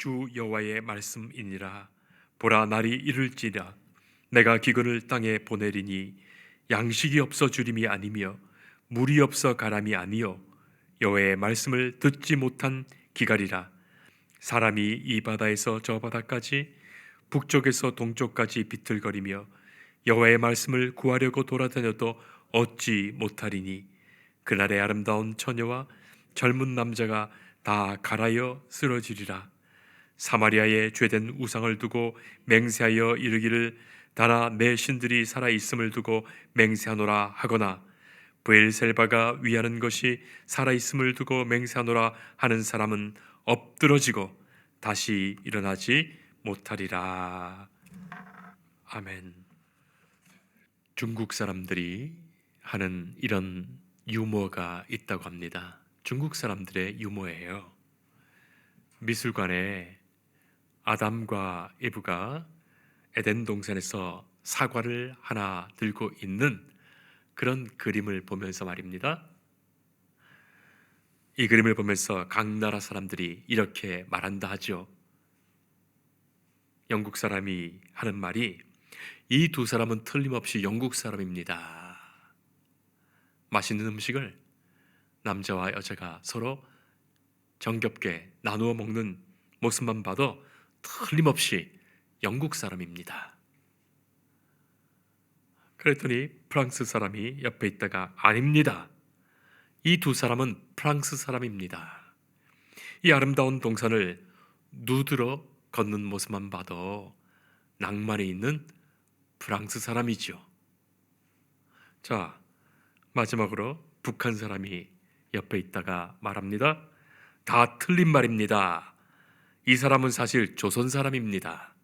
주 여호와의 말씀이니라. 보라, 날이 이를지라. 내가 기근을 땅에 보내리니 양식이 없어 주림이 아니며 물이 없어 가람이 아니요 여호와의 말씀을 듣지 못한 기갈이라. 사람이 이 바다에서 저 바다까지 북쪽에서 동쪽까지 비틀거리며 여호와의 말씀을 구하려고 돌아다녀도 얻지 못하리니 그날의 아름다운 처녀와 젊은 남자가 다 갈아여 쓰러지리라. 사마리아에 죄된 우상을 두고 맹세하여 이르기를 다나 내 신들이 살아 있음을 두고 맹세하노라 하거나 브엘셀바가 위하는 것이 살아 있음을 두고 맹세하노라 하는 사람은 엎드러지고 다시 일어나지 못하리라. 아멘. 중국 사람들이 하는 이런 유머가 있다고 합니다. 중국 사람들의 유머예요. 미술관에 아담과 에브가 에덴 동산에서 사과를 하나 들고 있는 그런 그림을 보면서 말입니다. 이 그림을 보면서 각 나라 사람들이 이렇게 말한다 하죠. 영국 사람이 하는 말이 이 두 사람은 틀림없이 영국 사람입니다. 맛있는 음식을 남자와 여자가 서로 정겹게 나누어 먹는 모습만 봐도 틀림없이 영국 사람입니다. 그랬더니 프랑스 사람이 옆에 있다가 아닙니다. 이 두 사람은 프랑스 사람입니다. 이 아름다운 동산을 누드러 걷는 모습만 봐도 낭만이 있는 프랑스 사람이죠. 자, 마지막으로 북한 사람이 옆에 있다가 말합니다. 다 틀린 말입니다. 이 사람은 사실 조선 사람입니다.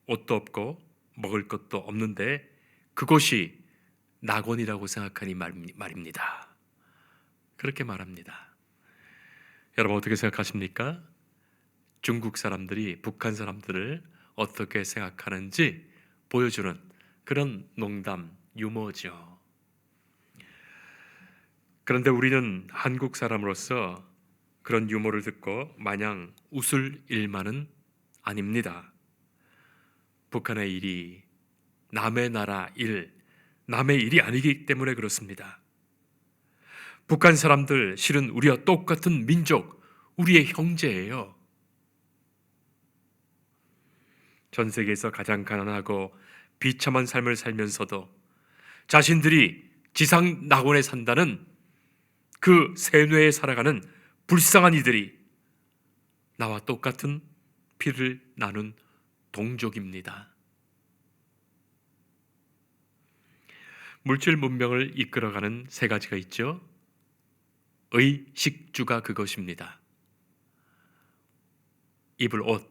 옷도 없고 먹을 것도 없는데 그곳이 낙원이라고 생각하니 말입니다. 그렇게 말합니다. 여러분 어떻게 생각하십니까? 중국 사람들이 북한 사람들을 어떻게 생각하는지 보여주는 그런 농담, 유머죠. 그런데 우리는 한국 사람으로서 그런 유머를 듣고 마냥 웃을 일만은 아닙니다. 북한의 일이 남의 나라 일, 남의 일이 아니기 때문에 그렇습니다. 북한 사람들 실은 우리와 똑같은 민족, 우리의 형제예요. 전 세계에서 가장 가난하고 비참한 삶을 살면서도 자신들이 지상 낙원에 산다는 그 세뇌에 살아가는 불쌍한 이들이 나와 똑같은 피를 나눈 동족입니다. 물질 문명을 이끌어가는 세 가지가 있죠. 의식주가 그것입니다. 입을 옷,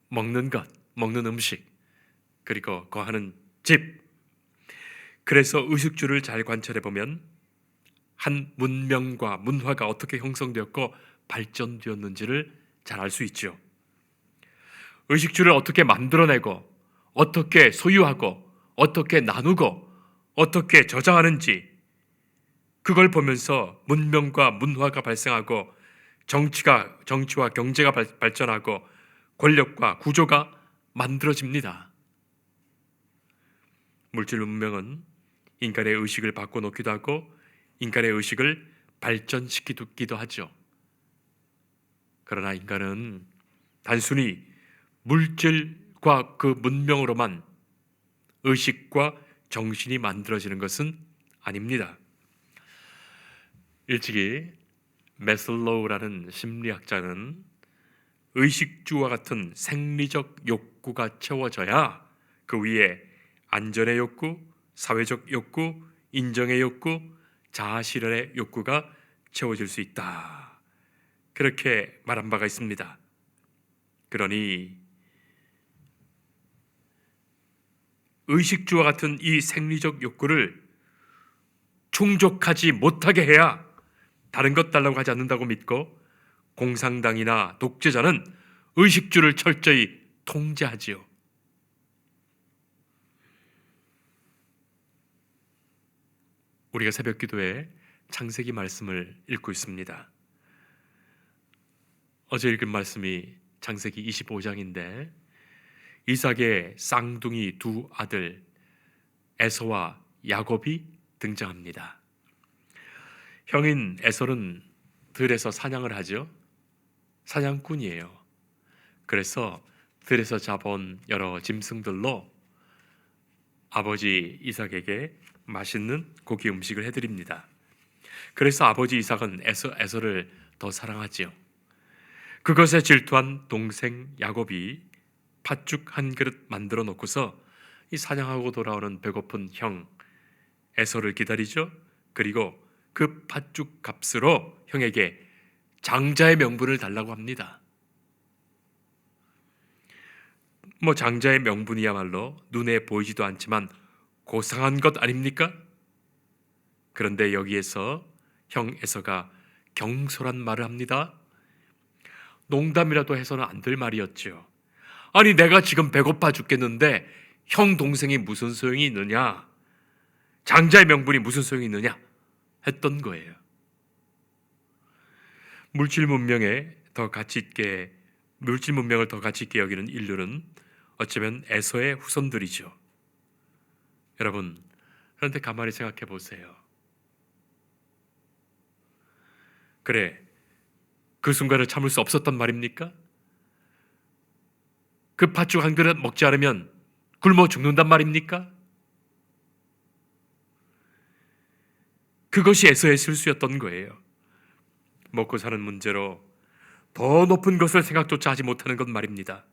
먹는 것, 먹는 음식, 그리고 거하는 집. 그래서 의식주를 잘 관찰해 보면 한 문명과 문화가 어떻게 형성되었고 발전되었는지를 잘 알 수 있죠. 의식주를 어떻게 만들어내고 어떻게 소유하고 어떻게 나누고 어떻게 저장하는지 그걸 보면서 문명과 문화가 발생하고 정치와 경제가 발전하고 권력과 구조가 만들어집니다. 물질 문명은 인간의 의식을 바꿔놓기도 하고 인간의 의식을 발전시키기도 하죠. 그러나 인간은 단순히 물질과 그 문명으로만 의식과 정신이 만들어지는 것은 아닙니다. 일찍이 매슬로우라는 심리학자는 의식주와 같은 생리적 욕구가 채워져야 그 위에 안전의 욕구, 사회적 욕구, 인정의 욕구, 자아실현의 욕구가 채워질 수 있다. 그렇게 말한 바가 있습니다. 그러니 의식주와 같은 이 생리적 욕구를 충족하지 못하게 해야 다른 것 달라고 하지 않는다고 믿고 공산당이나 독재자는 의식주를 철저히 통제하지요. 우리가 새벽 기도에 창세기 말씀을 읽고 있습니다. 어제 읽은 말씀이 창세기 25장인데 이삭의 쌍둥이 두 아들 에서와 야곱이 등장합니다. 형인 에서는 들에서 사냥을 하죠. 사냥꾼이에요. 그래서 들에서 잡아온 여러 짐승들로 아버지 이삭에게 맛있는 고기 음식을 해드립니다. 그래서 아버지 이삭은 에서를 더 사랑하지요. 그것에 질투한 동생 야곱이 팥죽 한 그릇 만들어 놓고서 이 사냥하고 돌아오는 배고픈 형 에서를 기다리죠. 그리고 그 팥죽 값으로 형에게 장자의 명분을 달라고 합니다. 장자의 명분이야말로 눈에 보이지도 않지만 고상한 것 아닙니까? 그런데 여기에서 형 에서가 경솔한 말을 합니다. 농담이라도 해서는 안 될 말이었죠. 아니, 내가 지금 배고파 죽겠는데 형 동생이 무슨 소용이 있느냐? 장자의 명분이 무슨 소용이 있느냐? 했던 거예요. 물질 문명을 더 가치 있게 여기는 인류는 어쩌면 에서의 후손들이죠. 여러분, 그런데 가만히 생각해 보세요. 그래, 그 순간을 참을 수 없었단 말입니까? 그 팥죽 한 그릇 먹지 않으면 굶어 죽는단 말입니까? 그것이 에서의 실수였던 거예요. 먹고 사는 문제로 더 높은 것을 생각조차 하지 못하는 것 말입니다.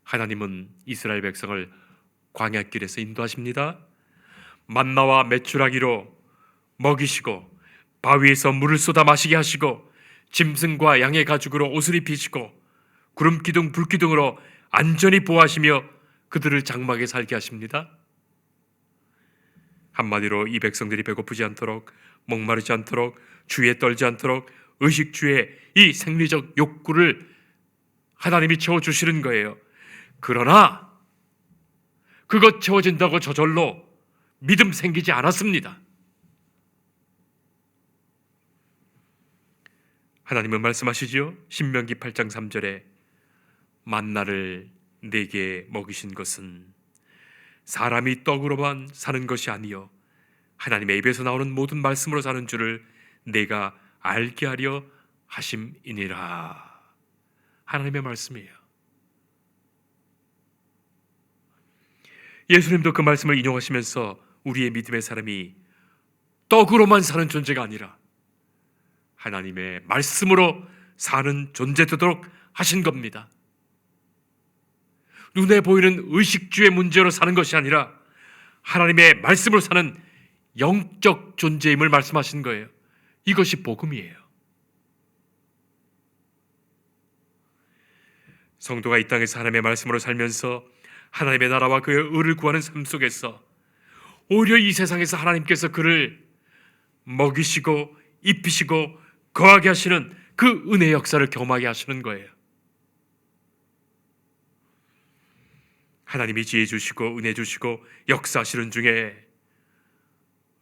하나님은 이스라엘 백성을 광야길에서 인도하십니다. 만나와 메추라기로 먹이시고 바위에서 물을 쏟아 마시게 하시고 짐승과 양의 가죽으로 옷을 입히시고 구름 기둥 불 기둥으로 안전히 보호하시며 그들을 장막에 살게 하십니다. 한마디로 이 백성들이 배고프지 않도록, 목마르지 않도록, 주의에 떨지 않도록 의식주의 이 생리적 욕구를 하나님이 채워주시는 거예요. 그러나 그것 채워진다고 저절로 믿음 생기지 않았습니다. 하나님은 말씀하시죠. 신명기 8장 3절에 만나를 내게 먹이신 것은 사람이 떡으로만 사는 것이 아니요 하나님의 입에서 나오는 모든 말씀으로 사는 줄을 내가 알게 하려 하심이니라. 하나님의 말씀이에요. 예수님도 그 말씀을 인용하시면서 우리의 믿음의 사람이 떡으로만 사는 존재가 아니라 하나님의 말씀으로 사는 존재 되도록 하신 겁니다. 눈에 보이는 의식주의 문제로 사는 것이 아니라 하나님의 말씀으로 사는 영적 존재임을 말씀하신 거예요. 이것이 복음이에요. 성도가 이 땅에서 하나님의 말씀으로 살면서 하나님의 나라와 그의 의를 구하는 삶 속에서 오히려 이 세상에서 하나님께서 그를 먹이시고 입히시고 거하게 하시는 그 은혜의 역사를 경험하게 하시는 거예요. 하나님이 지혜 주시고 은혜 주시고 역사하시는 중에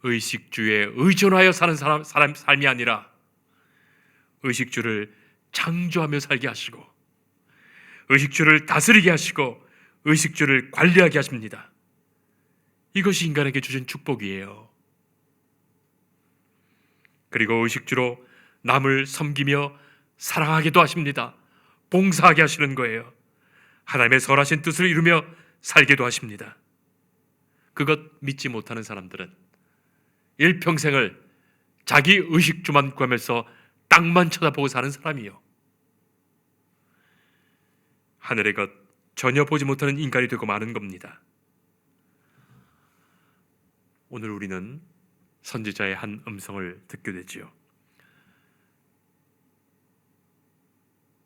의식주에 의존하여 사는 삶이 아니라 의식주를 창조하며 살게 하시고 의식주를 다스리게 하시고 의식주를 관리하게 하십니다. 이것이 인간에게 주신 축복이에요. 그리고 의식주로 남을 섬기며 사랑하기도 하십니다. 봉사하게 하시는 거예요. 하나님의 선하신 뜻을 이루며 살게도 하십니다. 그것 믿지 못하는 사람들은 일평생을 자기 의식주만 구하면서 땅만 쳐다보고 사는 사람이요, 하늘의 것 전혀 보지 못하는 인간이 되고 마는 겁니다. 오늘 우리는 선지자의 한 음성을 듣게 되지요.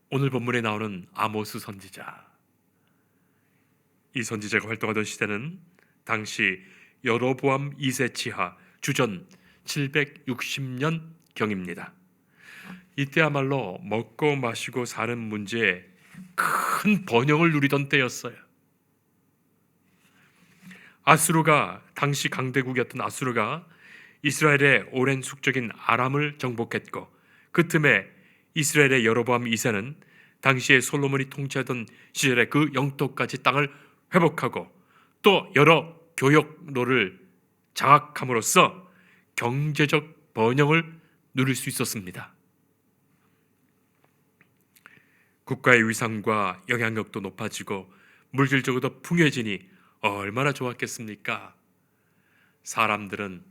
오늘 본문에 나오는 아모스 선지자, 이 선지자가 활동하던 시대는 당시 여로보암 2세 치하 주전 760년 경입니다. 이때야말로 먹고 마시고 사는 문제에 큰 번영을 누리던 때였어요. 아수르가, 당시 강대국이었던 아수르가 이스라엘의 오랜 숙적인 아람을 정복했고 그 틈에 이스라엘의 여로보암 2세는 당시에 솔로몬이 통치하던 시절의 그 영토까지 땅을 회복하고 또 여러 교역로를 장악함으로써 경제적 번영을 누릴 수 있었습니다. 국가의 위상과 영향력도 높아지고 물질적으로도 풍요해지니 얼마나 좋았겠습니까? 사람들은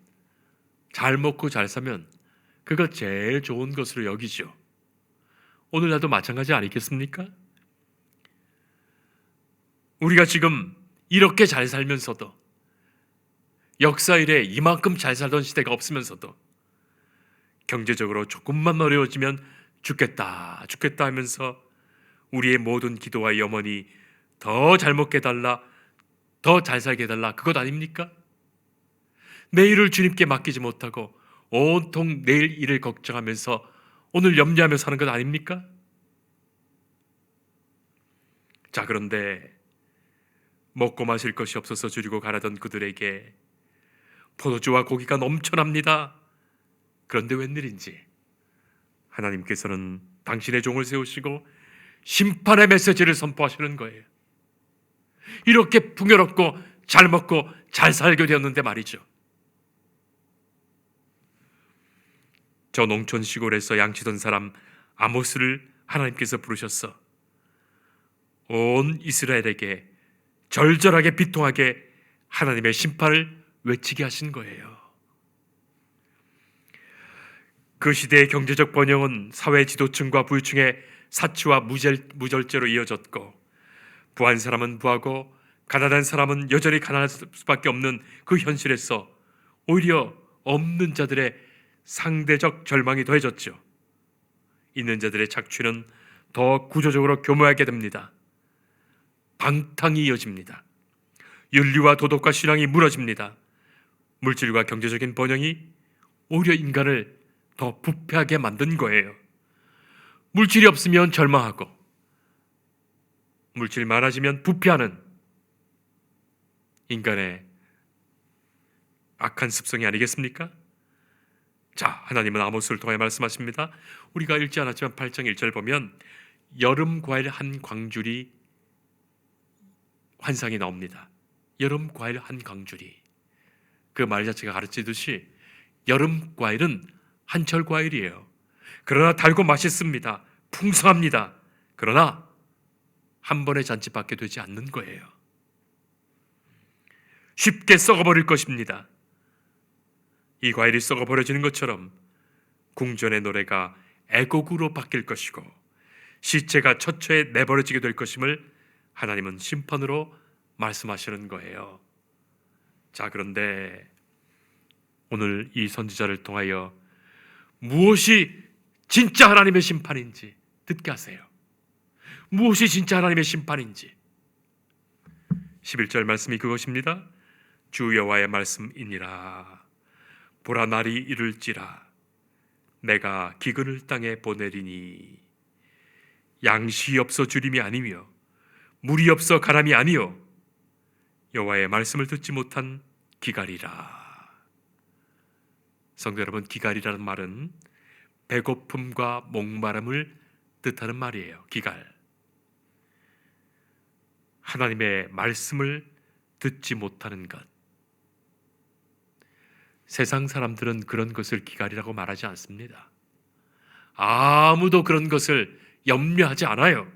잘 먹고 잘 사면 그거 제일 좋은 것으로 여기죠. 오늘날도 마찬가지 아니겠습니까? 우리가 지금 이렇게 잘 살면서도, 역사 이래 이만큼 잘 살던 시대가 없으면서도 경제적으로 조금만 어려워지면 죽겠다 하면서 우리의 모든 기도와 염원이 더 잘 먹게 해달라, 더 잘 살게 해달라, 그것 아닙니까? 내일을 주님께 맡기지 못하고 온통 내일 일을 걱정하면서 오늘 염려하며 사는 것 아닙니까? 자, 그런데 먹고 마실 것이 없어서 줄이고 가라던 그들에게 포도주와 고기가 넘쳐납니다. 그런데 웬일인지 하나님께서는 당신의 종을 세우시고 심판의 메시지를 선포하시는 거예요. 이렇게 풍요롭고 잘 먹고 잘 살게 되었는데 말이죠. 저 농촌 시골에서 양치던 사람 아모스를 하나님께서 부르셨어 온 이스라엘에게 절절하게 비통하게 하나님의 심판을 외치게 하신 거예요. 그 시대의 경제적 번영은 사회 지도층과 부유층의 사치와 무절제로 이어졌고, 부한 사람은 부하고 가난한 사람은 여전히 가난할 수밖에 없는 그 현실에서 오히려 없는 자들의 상대적 절망이 더해졌죠. 있는 자들의 착취는 더 구조적으로 교묘하게 됩니다. 방탕이 이어집니다. 윤리와 도덕과 신앙이 무너집니다. 물질과 경제적인 번영이 오히려 인간을 더 부패하게 만든 거예요. 물질이 없으면 절망하고 물질 많아지면 부패하는 인간의 악한 습성이 아니겠습니까? 자, 하나님은 아모스를 통해 말씀하십니다. 우리가 읽지 않았지만 8장 1절 보면 여름 과일 한 광줄이 환상이 나옵니다. 여름 과일 한 광줄이, 그 말 자체가 가르치듯이 여름 과일은 한철 과일이에요. 그러나 달고 맛있습니다. 풍성합니다. 그러나 한 번의 잔치밖에 되지 않는 거예요. 쉽게 썩어버릴 것입니다. 이 과일이 썩어버려지는 것처럼 궁전의 노래가 애곡으로 바뀔 것이고 시체가 처처에 내버려지게 될 것임을 하나님은 심판으로 말씀하시는 거예요. 자, 그런데 오늘 이 선지자를 통하여 무엇이 진짜 하나님의 심판인지 듣게 하세요. 무엇이 진짜 하나님의 심판인지. 11절 말씀이 그것입니다. 주 여호와의 말씀이니라. 보라, 날이 이를지라. 내가 기근을 땅에 보내리니 양식이 없어 주림이 아니며 물이 없어 가람이 아니요 여호와의 말씀을 듣지 못한 기갈이라. 성도 여러분, 기갈이라는 말은 배고픔과 목마름을 뜻하는 말이에요. 기갈. 하나님의 말씀을 듣지 못하는 것. 세상 사람들은 그런 것을 기갈이라고 말하지 않습니다. 아무도 그런 것을 염려하지 않아요.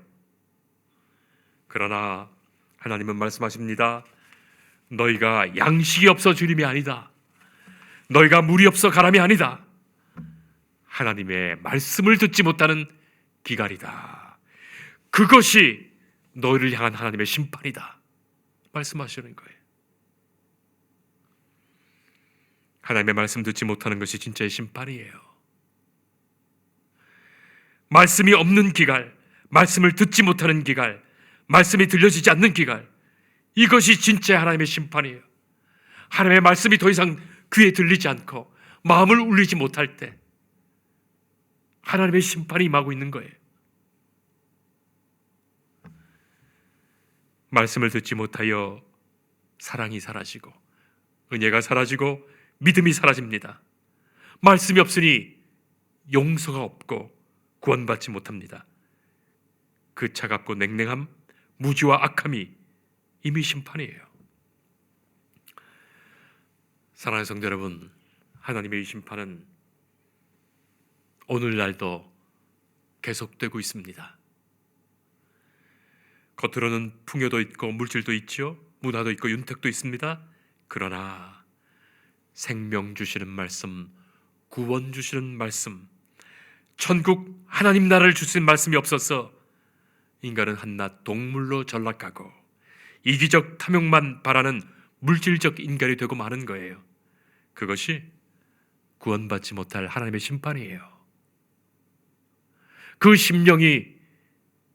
그러나 하나님은 말씀하십니다. 너희가 양식이 없어 주림이 아니다. 너희가 물이 없어 가람이 아니다. 하나님의 말씀을 듣지 못하는 기갈이다. 그것이 너희를 향한 하나님의 심판이다. 말씀하시는 거예요. 하나님의 말씀 듣지 못하는 것이 진짜의 심판이에요. 말씀이 없는 기갈, 말씀을 듣지 못하는 기갈, 말씀이 들려지지 않는 기갈, 이것이 진짜 하나님의 심판이에요. 하나님의 말씀이 더 이상 귀에 들리지 않고 마음을 울리지 못할 때 하나님의 심판이 임하고 있는 거예요. 말씀을 듣지 못하여 사랑이 사라지고 은혜가 사라지고 믿음이 사라집니다. 말씀이 없으니 용서가 없고 구원받지 못합니다. 그 차갑고 냉랭함, 무지와 악함이 이미 심판이에요. 사랑하는 성도 여러분, 하나님의 이 심판은 오늘날도 계속되고 있습니다. 겉으로는 풍요도 있고 물질도 있죠. 문화도 있고 윤택도 있습니다. 그러나 생명 주시는 말씀, 구원 주시는 말씀, 천국 하나님 나라를 주시는 말씀이 없어서 인간은 한낱 동물로 전락하고 이기적 탐욕만 바라는 물질적 인간이 되고 마는 거예요. 그것이 구원받지 못할 하나님의 심판이에요. 그 심령이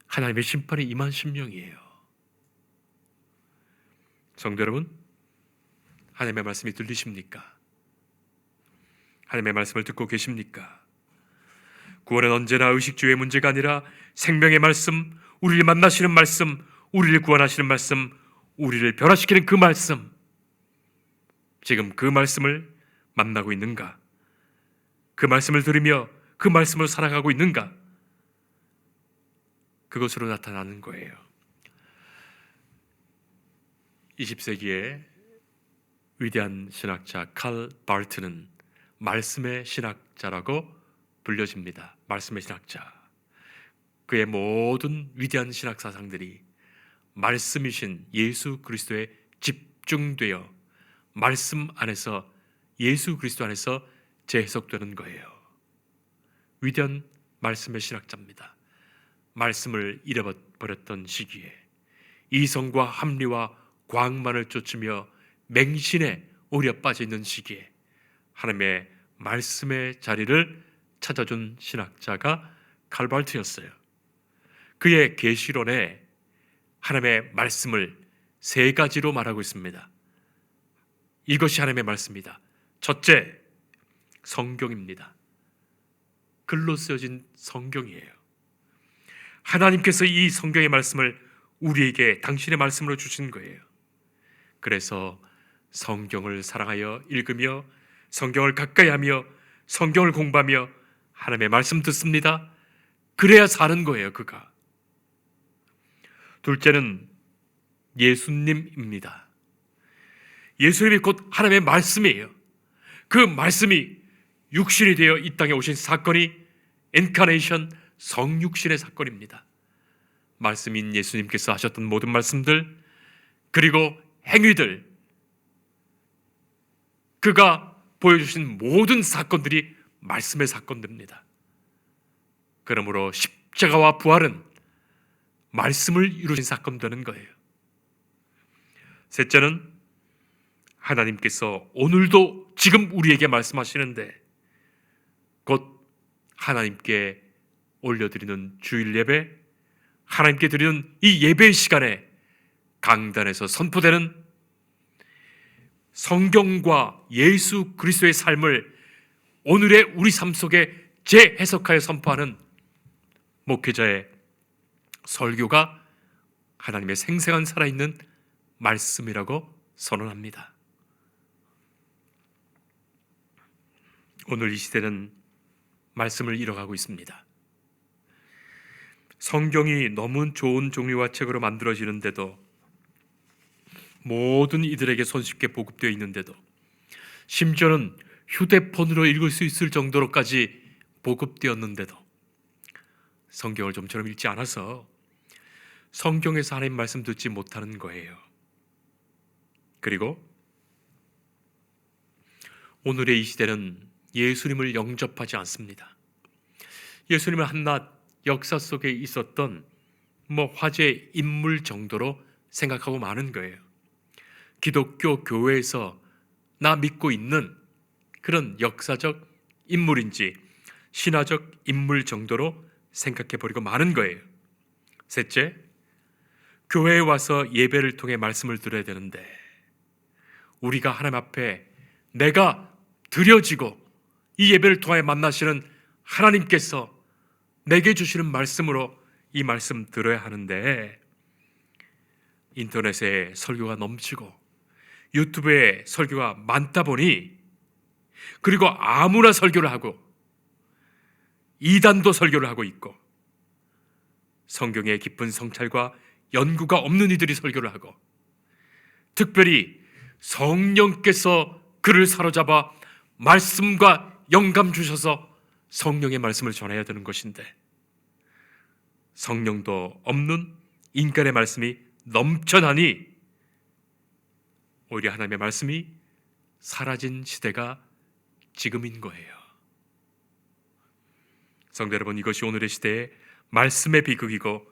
하나님의 심판이 임한 심령이에요. 성도 여러분, 하나님의 말씀이 들리십니까? 하나님의 말씀을 듣고 계십니까? 구원은 언제나 의식주의 문제가 아니라 생명의 말씀, 우리를 만나시는 말씀, 우리를 구원하시는 말씀, 우리를 변화시키는 그 말씀, 지금 그 말씀을 만나고 있는가? 그 말씀을 들으며 그 말씀을 살아가고 있는가? 그것으로 나타나는 거예요. 20세기의 위대한 신학자 칼 바르트는 말씀의 신학자라고 불려집니다. 말씀의 신학자. 그의 모든 위대한 신학 사상들이 말씀이신 예수 그리스도에 집중되어 말씀 안에서, 예수 그리스도 안에서 재해석되는 거예요. 위대한 말씀의 신학자입니다. 말씀을 잃어버렸던 시기에 이성과 합리와 과학만을 쫓으며 맹신에 오려 빠져 있는 시기에 하나님의 말씀의 자리를 찾아준 신학자가 칼바르트였어요. 그의 계시론에 하나님의 말씀을 세 가지로 말하고 있습니다. 이것이 하나님의 말씀이다. 첫째, 성경입니다. 글로 쓰여진 성경이에요. 하나님께서 이 성경의 말씀을 우리에게 당신의 말씀으로 주신 거예요. 그래서 성경을 사랑하여 읽으며 성경을 가까이 하며 성경을 공부하며 하나님의 말씀 듣습니다. 그래야 사는 거예요, 그가. 둘째는 예수님입니다. 예수님이 곧 하나님의 말씀이에요. 그 말씀이 육신이 되어 이 땅에 오신 사건이 인카네이션, 성육신의 사건입니다. 말씀인 예수님께서 하셨던 모든 말씀들, 그리고 행위들, 그가 보여주신 모든 사건들이 말씀의 사건들입니다. 그러므로 십자가와 부활은 말씀을 이루신 사건 되는 거예요. 셋째는 하나님께서 오늘도 지금 우리에게 말씀하시는데 곧 하나님께 올려드리는 주일 예배, 하나님께 드리는 이 예배의 시간에 강단에서 선포되는 성경과 예수 그리스도의 삶을 오늘의 우리 삶 속에 재해석하여 선포하는 목회자의 설교가 하나님의 생생한 살아있는 말씀이라고 선언합니다. 오늘 이 시대는 말씀을 잃어가고 있습니다. 성경이 너무 좋은 종류와 책으로 만들어지는데도, 모든 이들에게 손쉽게 보급되어 있는데도, 심지어는 휴대폰으로 읽을 수 있을 정도로까지 보급되었는데도 성경을 좀처럼 읽지 않아서 성경에서 하나님 말씀 듣지 못하는 거예요. 그리고 오늘의 이 시대는 예수님을 영접하지 않습니다. 예수님을 한낱 역사 속에 있었던 화제 인물 정도로 생각하고 마는 거예요. 기독교 교회에서 나 믿고 있는 그런 역사적 인물인지 신화적 인물 정도로 생각해버리고 마는 거예요. 셋째, 교회에 와서 예배를 통해 말씀을 들어야 되는데 우리가 하나님 앞에 내가 드려지고 이 예배를 통해 만나시는 하나님께서 내게 주시는 말씀으로 이 말씀 들어야 하는데 인터넷에 설교가 넘치고 유튜브에 설교가 많다 보니, 그리고 아무나 설교를 하고 이단도 설교를 하고 있고 성경의 깊은 성찰과 연구가 없는 이들이 설교를 하고 특별히 성령께서 그를 사로잡아 말씀과 영감 주셔서 성령의 말씀을 전해야 되는 것인데 성령도 없는 인간의 말씀이 넘쳐나니 오히려 하나님의 말씀이 사라진 시대가 지금인 거예요. 성도 여러분, 이것이 오늘의 시대의 말씀의 비극이고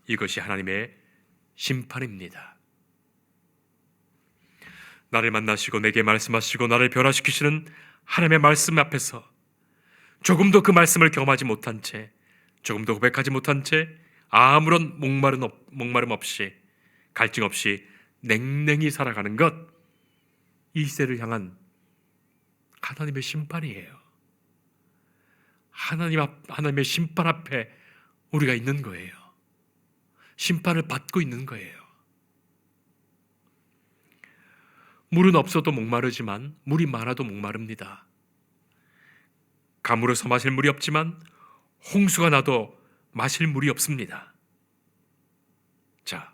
이것이 하나님의 심판입니다. 나를 만나시고 내게 말씀하시고 나를 변화시키시는 하나님의 말씀 앞에서 조금도 그 말씀을 경험하지 못한 채, 조금도 고백하지 못한 채 아무런 목마름 없이 갈증 없이 냉랭히 살아가는 것, 이 시대를 향한 하나님의 심판이에요. 하나님의 심판 앞에 우리가 있는 거예요. 심판을 받고 있는 거예요. 물은 없어도 목마르지만 물이 많아도 목마릅니다. 감으로서 마실 물이 없지만 홍수가 나도 마실 물이 없습니다. 자,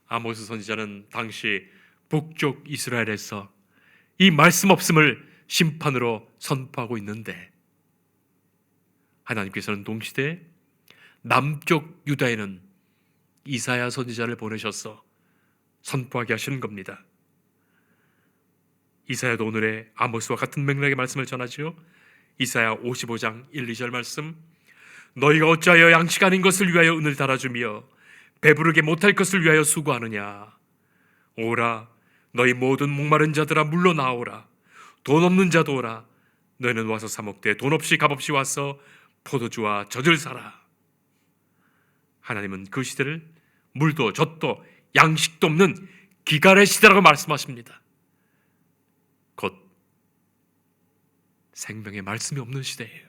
아모스 선지자는 당시 북쪽 이스라엘에서 이 말씀 없음을 심판으로 선포하고 있는데 하나님께서는 동시대 남쪽 유다에는 이사야 선지자를 보내셔서 선포하게 하시는 겁니다. 이사야도 오늘의 아모스와 같은 맥락의 말씀을 전하지요. 이사야 55장 1, 2절 말씀, 너희가 어찌하여 양식 아닌 것을 위하여 은을 달아주며 배부르게 못할 것을 위하여 수고하느냐. 오라, 너희 모든 목마른 자들아 물러 나오라. 돈 없는 자도 오라. 너희는 와서 사 먹되 돈 없이 값없이 와서 포도주와 젖을 사라. 하나님은 그 시대를 물도 젖도 양식도 없는 기갈의 시대라고 말씀하십니다. 곧 생명의 말씀이 없는 시대예요.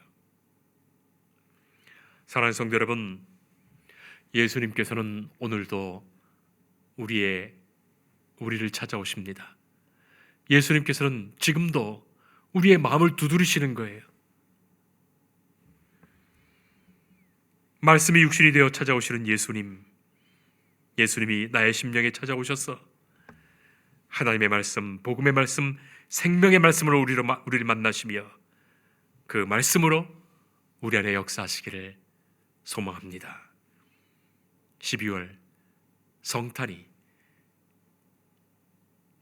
사랑하는 성도 여러분, 예수님께서는 오늘도 우리를 찾아오십니다. 예수님께서는 지금도 우리의 마음을 두드리시는 거예요. 말씀이 육신이 되어 찾아오시는 예수님이 나의 심령에 찾아오셔서 하나님의 말씀, 복음의 말씀, 생명의 말씀으로 우리를 만나시며 그 말씀으로 우리 안에 역사하시기를 소망합니다. 12월 성탄이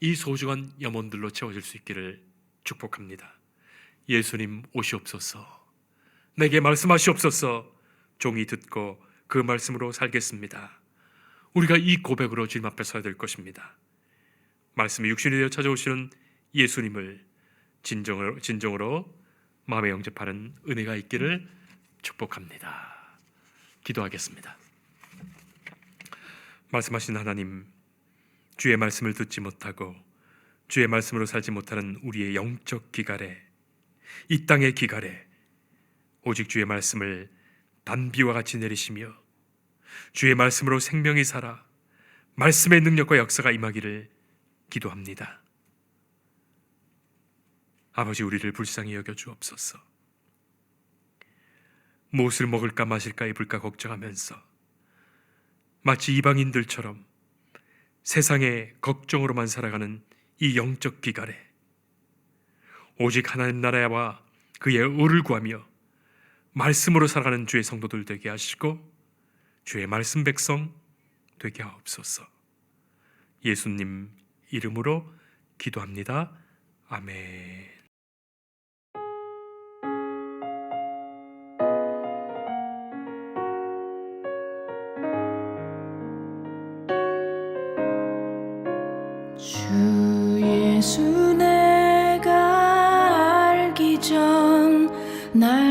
이 소중한 염원들로 채워질 수 있기를 축복합니다. 예수님 오시옵소서. 내게 말씀하시옵소서. 종이 듣고 그 말씀으로 살겠습니다. 우리가 이 고백으로 주님 앞에 서야 될 것입니다. 말씀이 육신이 되어 찾아오시는 예수님을 진정으로 마음에 영접하는 은혜가 있기를 축복합니다. 기도하겠습니다. 말씀하신 하나님, 주의 말씀을 듣지 못하고 주의 말씀으로 살지 못하는 우리의 영적 기갈에, 이 땅의 기갈에 오직 주의 말씀을 단비와 같이 내리시며 주의 말씀으로 생명이 살아 말씀의 능력과 역사가 임하기를 기도합니다. 아버지, 우리를 불쌍히 여겨 주옵소서. 무엇을 먹을까 마실까 입을까 걱정하면서 마치 이방인들처럼 세상의 걱정으로만 살아가는 이 영적 기갈에 오직 하나님 나라와 그의 의를 구하며 말씀으로 살아가는 주의 성도들 되게 하시고 주의 말씀 백성 되게 하옵소서. 예수님 이름으로 기도합니다. 아멘. 주 예수 내가 알기 전 날